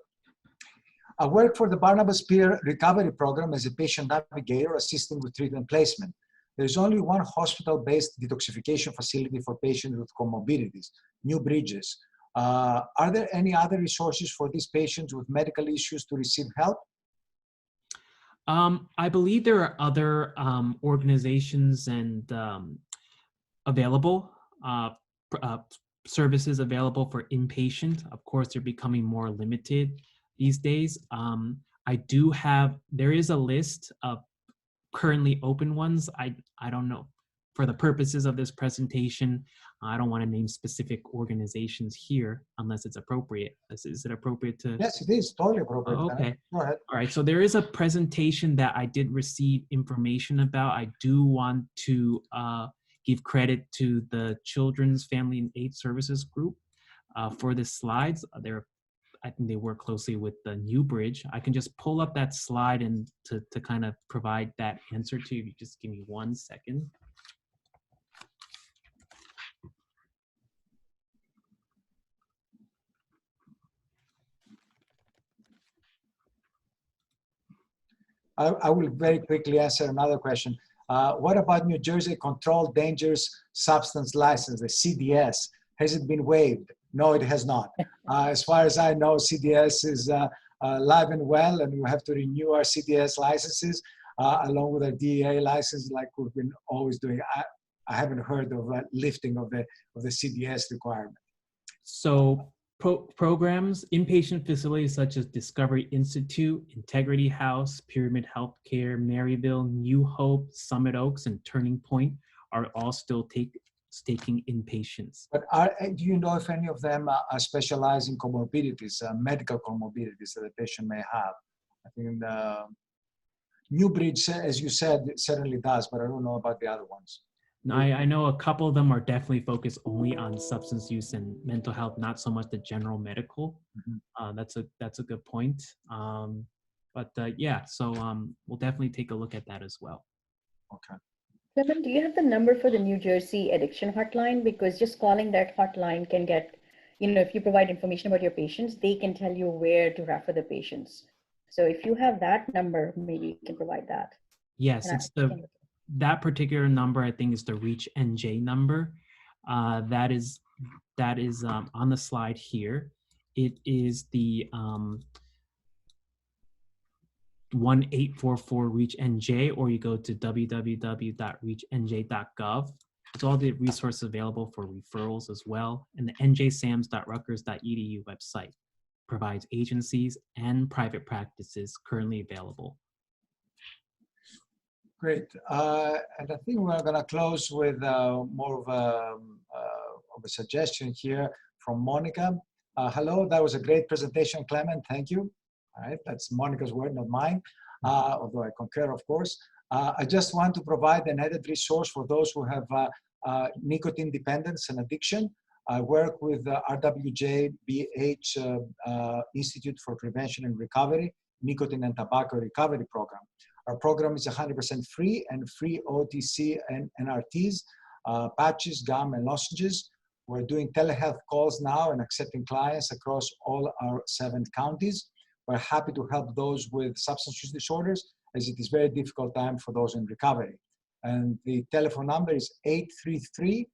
I work for the Barnabas Peer Recovery Program as a patient navigator assisting with treatment placement. There's only one hospital-based detoxification facility for patients with comorbidities, New Bridges. Are there any other resources for these patients with medical issues to receive help? I believe there are other organizations and available services available for inpatient. Of course, they're becoming more limited these days. There is a list of currently open ones. I don't know. For the purposes of this presentation, I don't want to name specific organizations here unless it's appropriate. Is it appropriate to? Yes, it is totally appropriate. Oh, okay. Go ahead. All right. So there is a presentation that I did receive information about. I do want to give credit to the Children's Family and Aid Services group for the slides. I think they work closely with the New Bridge. I can just pull up that slide and to kind of provide that answer to you. Just give me 1 second. I will very quickly answer another question. What about New Jersey Controlled Dangerous Substance License, the CDS? Has it been waived? No, it has not. As far as I know, CDS is live and well, and we have to renew our CDS licenses along with our DEA license, like we've been always doing. I haven't heard of lifting of the CDS requirement. So programs, inpatient facilities such as Discovery Institute, Integrity House, Pyramid Healthcare, Maryville, New Hope, Summit Oaks, and Turning Point are all still taking inpatients. But do you know if any of them are specializing comorbidities, medical comorbidities that a patient may have? I think the New Bridge, as you said, it certainly does, but I don't know about the other ones. No, I know a couple of them are definitely focused only on substance use and mental health, not so much the general medical. Mm-hmm. That's a good point. Yeah, so we'll definitely take a look at that as well. Okay. Clement, do you have the number for the New Jersey addiction hotline? Because just calling that hotline can get, if you provide information about your patients, they can tell you where to refer the patients. So if you have that number, maybe you can provide that. Yes, And it's that particular number, I think, is the Reach NJ number. That is on the slide here. It is the 1844 Reach NJ, or you go to www.reachnj.gov. It's all the resources available for referrals as well. And the njsams.rutgers.edu website provides agencies and private practices currently available. Great. And I think we're going to close with more of a suggestion here from Monica. Hello, that was a great presentation, Clement. Thank you. All right, that's Monica's word, not mine, although I concur, of course. I just want to provide an added resource for those who have nicotine dependence and addiction. I work with the RWJBH Institute for Prevention and Recovery, Nicotine and Tobacco Recovery Program. Our program is 100% free and free OTC and NRTs, patches, gum, and lozenges. We're doing telehealth calls now and accepting clients across all our 7 counties. We're happy to help those with substance use disorders, as it is a very difficult time for those in recovery. And the telephone number is 833-795-7848.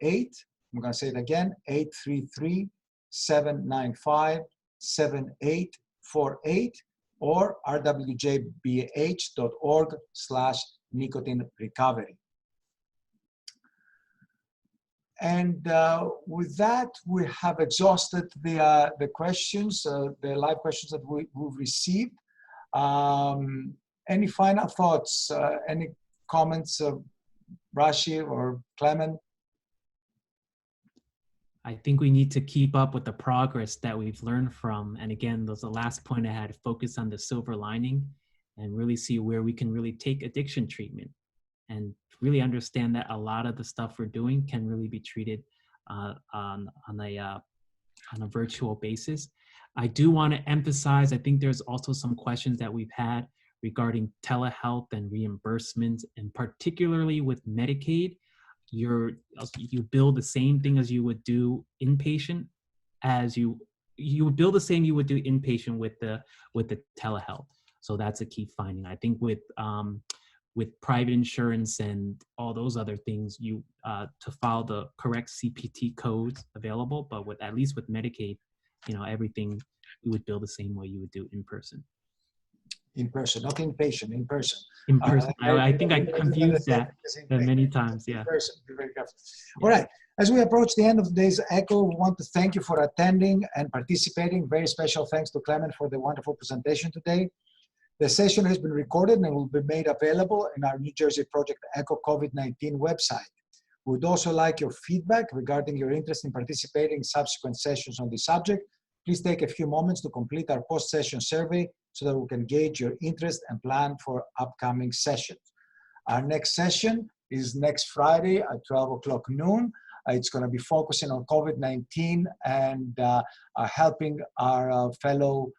I'm going to say it again, 833-795-7848, or rwjbh.org/nicotine recovery. And with that, we have exhausted the questions, the live questions that we've received. Any final thoughts, any comments, Rashi or Clement? I think we need to keep up with the progress that we've learned from. And again, that's the last point I had, focus on the silver lining and really see where we can really take addiction treatment and really understand that a lot of the stuff we're doing can really be treated on a virtual basis. I do want to emphasize, I think there's also some questions that we've had regarding telehealth and reimbursement, and particularly with Medicaid, you bill the same thing as you would do inpatient, as you would bill the same you would do inpatient with the telehealth. So that's a key finding. I think with private insurance and all those other things, you to follow the correct CPT codes available, but at least with Medicaid, everything you would bill the same way you would do in person. In person, not inpatient, in person. In person. I think I confused that many times, yeah. In person, be very careful. Yeah. All right, as we approach the end of today's ECHO, we want to thank you for attending and participating. Very special thanks to Clement for the wonderful presentation today. The session has been recorded and will be made available in our New Jersey Project ECHO COVID-19 website. We would also like your feedback regarding your interest in participating in subsequent sessions on this subject. Please take a few moments to complete our post-session survey so that we can gauge your interest and plan for upcoming sessions. Our next session is next Friday at 12 o'clock noon. It's going to be focusing on COVID-19 and helping our fellow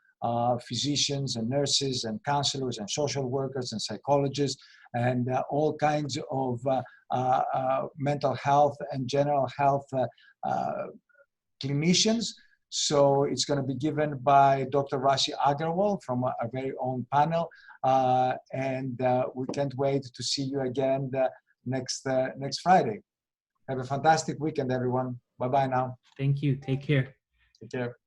physicians and nurses and counselors and social workers and psychologists and all kinds of mental health and general health clinicians. So it's going to be given by Dr. Rashi Agarwal from our very own panel. And we can't wait to see you again next Friday. Have a fantastic weekend, everyone. Bye-bye now. Thank you. Take care. Take care.